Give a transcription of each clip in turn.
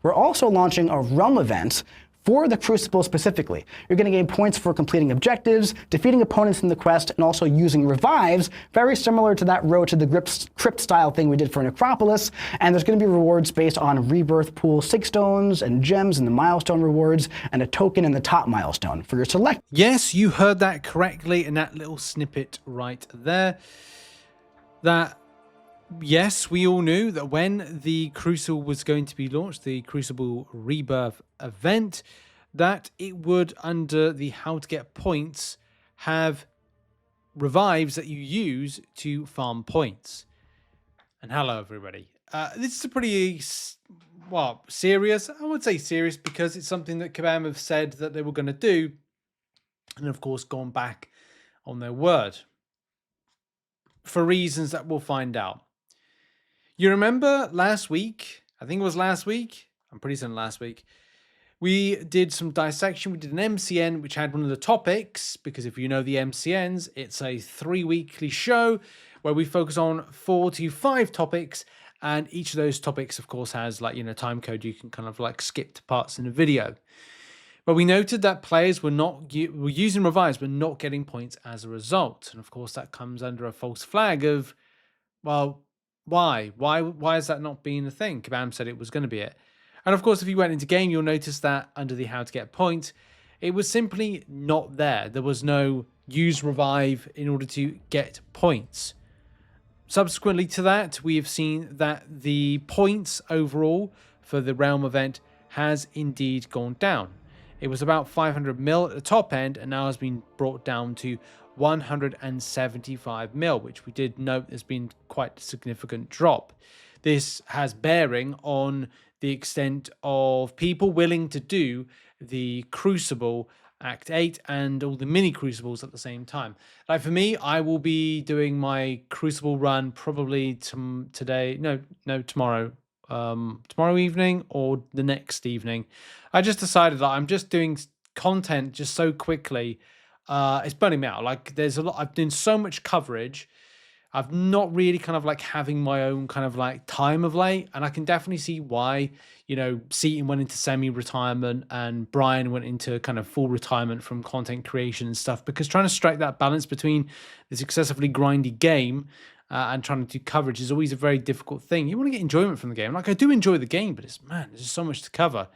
we're also launching a Realm event for the Crucible specifically. You're going to gain points for completing objectives, defeating opponents in the quest, and also using revives, very similar to that Road to the Crypt style thing we did for Necropolis. And there's going to be rewards based on Rebirth pool 6 stones and gems and the milestone rewards, and a token in the top milestone for your select. Yes, you heard that correctly in that little snippet right there. That, yes, we all knew that when the Crucible was going to be launched, the Crucible Rebirth event, that it would, under the how to get points, have revives that you use to farm points. And hello, everybody. This is a pretty, well, serious. I would say serious because it's something that Kabam have said that they were going to do. And of course, gone back on their word. For reasons that we'll find out. You remember last week, I think it was last week, I'm pretty certain last week, we did some dissection. We did an MCN, which had one of the topics, because if you know the MCNs, it's a 3-weekly show where we focus on 4 to 5 topics. And each of those topics, of course, has like, time code. You can kind of like skip to parts in the video. But we noted that players were using revives, but not getting points as a result. And of course, that comes under a false flag of, well, why? Why is that not being a thing? Kabam said it was going to be it. And of course, if you went into game, you'll notice that under the how to get points, it was simply not there. There was no use revive in order to get points. Subsequently to that, we have seen that the points overall for the Realm event has indeed gone down. It was about 500 mil at the top end and now has been brought down to 175 mil, which we did note has been quite a significant drop. This has bearing on the extent of people willing to do the Crucible Act 8 and all the mini Crucibles at the same time. Like for me, I will be doing my Crucible run probably tomorrow evening or the next evening. I just decided that I'm just doing content just so quickly. It's burning me out. Like there's a lot, I've done so much coverage. I've not really kind of like having my own kind of like time of late. And I can definitely see why, Seaton went into semi-retirement and Brian went into kind of full retirement from content creation and stuff, because trying to strike that balance between this excessively grindy game and trying to do coverage is always a very difficult thing. You want to get enjoyment from the game. Like I do enjoy the game, but there's just so much to cover.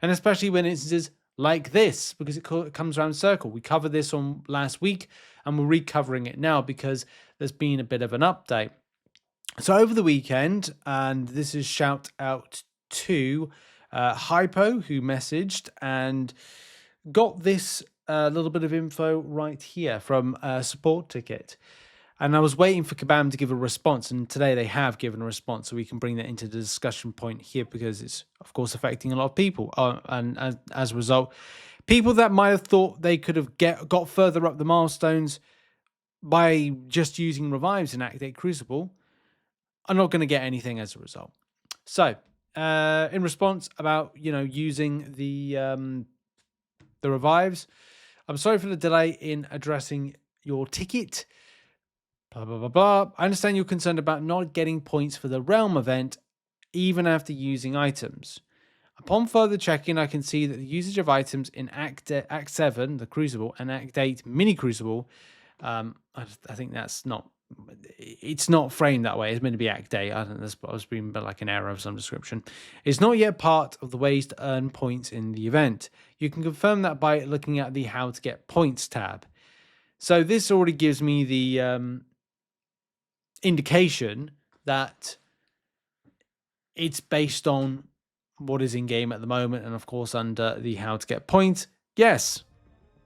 And especially when it's just like this, because it comes around circle. We covered this on last week and we're recovering it now because there's been a bit of an update. So over the weekend, and this is shout out to Hypo, who messaged and got this little bit of info right here from a support ticket. And I was waiting for Kabam to give a response, and today they have given a response, so we can bring that into the discussion point here because it's, of course, affecting a lot of people. And as a result, people that might have thought they could have got further up the milestones by just using revives in Act 8 Crucible are not going to get anything as a result. So, in response about, using the revives, I'm sorry for the delay in addressing your ticket. Blah, blah, blah, blah. I understand you're concerned about not getting points for the Realm event, even after using items. Upon further checking, I can see that the usage of items in Act 7, the Crucible, and Act 8, Mini Crucible, I think that's not, it's not framed that way. It's meant to be Act 8. I think that's was being like an error of some description. It's not yet part of the ways to earn points in the event. You can confirm that by looking at the How to Get Points tab. So this already gives me the indication that it's based on what is in game at the moment, and of course under the How to Get Points, yes,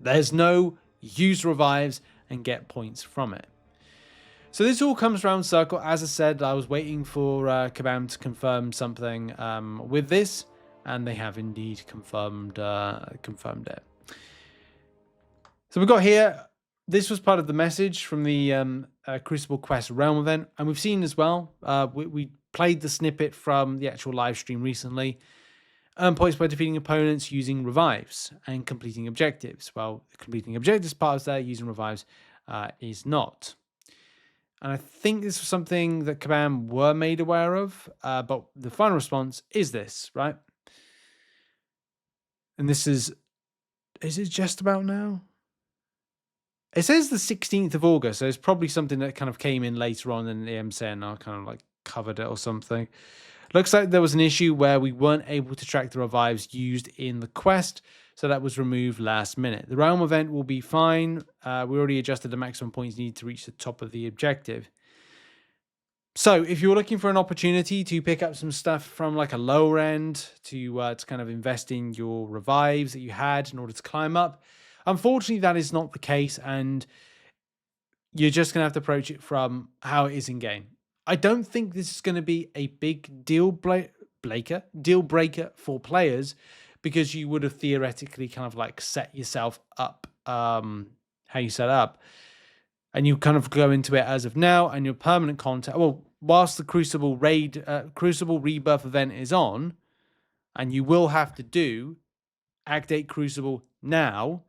there's no use revives and get points from it. So this all comes round circle. As I said, I was waiting for Kabam to confirm something with this, and they have indeed confirmed it. So we've got here, this was part of the message from the Crucible Quest Realm event, and we've seen as well, we played the snippet from the actual live stream recently. Earn points by defeating opponents using revives and completing objectives. Well, completing objectives part is there, using revives is not. And I think this was something that Kabam were made aware of, but the final response is this, right? And this is it just about now? It says the 16th of August, so it's probably something that kind of came in later on in the MCN. I kind of like covered it or something. Looks like there was an issue where we weren't able to track the revives used in the quest, so that was removed last minute. The realm event will be fine. We already adjusted the maximum points needed to reach the top of the objective. So if you're looking for an opportunity to pick up some stuff from like a lower end to kind of invest in your revives that you had in order to climb up, unfortunately that is not the case, and you're just going to have to approach it from how it is in game. I don't think this is going to be a big deal breaker for players, because you would have theoretically kind of like set yourself up how you set up, and you kind of go into it as of now, and your permanent content. Well, whilst the Crucible Rebirth event is on, and you will have to do Act 8 Crucible now,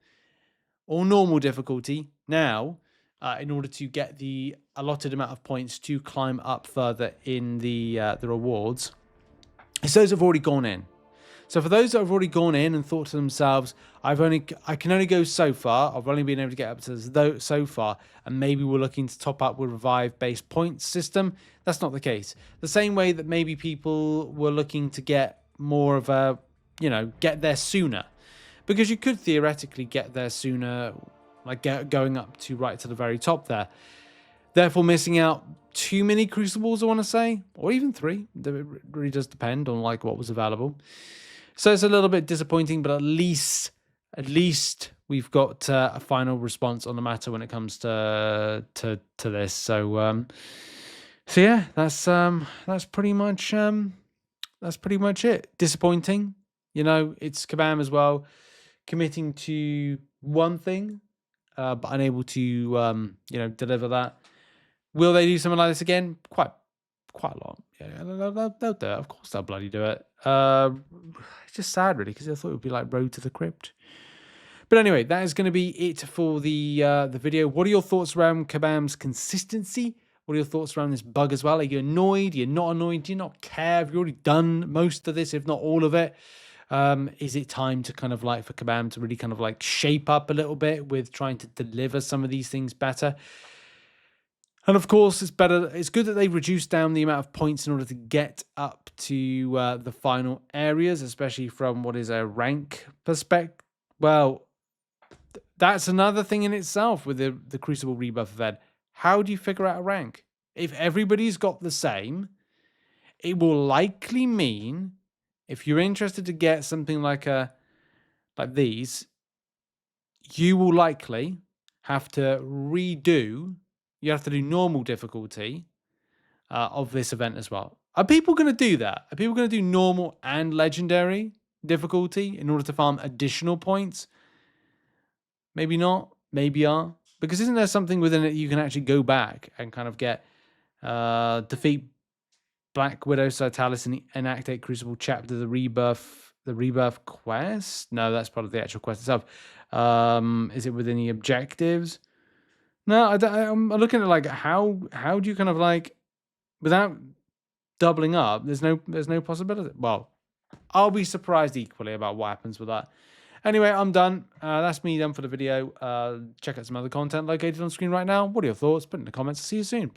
or normal difficulty now, in order to get the allotted amount of points to climb up further in the rewards. It's those have already gone in. So for those that have already gone in and thought to themselves, I can only go so far. I've only been able to get up to so far, and maybe we're looking to top up with revive-based points system. That's not the case. The same way that maybe people were looking to get more of a, get there sooner, because you could theoretically get there sooner, like going up to right to the very top there. Therefore, missing out too many Crucibles, I want to say, or even 3. It really does depend on like what was available. So it's a little bit disappointing, but at least we've got a final response on the matter when it comes to this. So yeah, that's pretty much it. Disappointing, it's Kabam as well, committing to one thing, but unable to deliver that. Will they do something like this again? Quite a lot. Yeah, they'll do it. Of course, they'll bloody do it. It's just sad, really, because I thought it would be like Road to the Crypt. But anyway, that is going to be it for the video. What are your thoughts around Kabam's consistency? What are your thoughts around this bug as well? Are you annoyed? You're not annoyed? Do you not care? Have you already done most of this, if not all of it? Is it time to kind of like for Kabam to really kind of like shape up a little bit with trying to deliver some of these things better? And of course, it's good that they've reduced down the amount of points in order to get up to the final areas, especially from what is a rank perspective. Well, that's another thing in itself with the Crucible Rebirth event. How do you figure out a rank? If everybody's got the same, it will likely mean, if you're interested to get something like these, you will likely have to redo. You have to do normal difficulty of this event as well. Are people going to do that? Are people going to do normal and legendary difficulty in order to farm additional points? Maybe not. Maybe are. Because isn't there something within it you can actually go back and kind of get defeat Black Widow Sitalis in Act 8 Crucible chapter, the Rebirth quest? No, that's part of the actual quest itself. Is it within the objectives? No, I'm looking at like how do you kind of like, without doubling up, there's no possibility. Well, I'll be surprised equally about what happens with that. Anyway, I'm done. That's me done for the video. Check out some other content located on screen right now. What are your thoughts? Put in the comments. See you soon. Bye.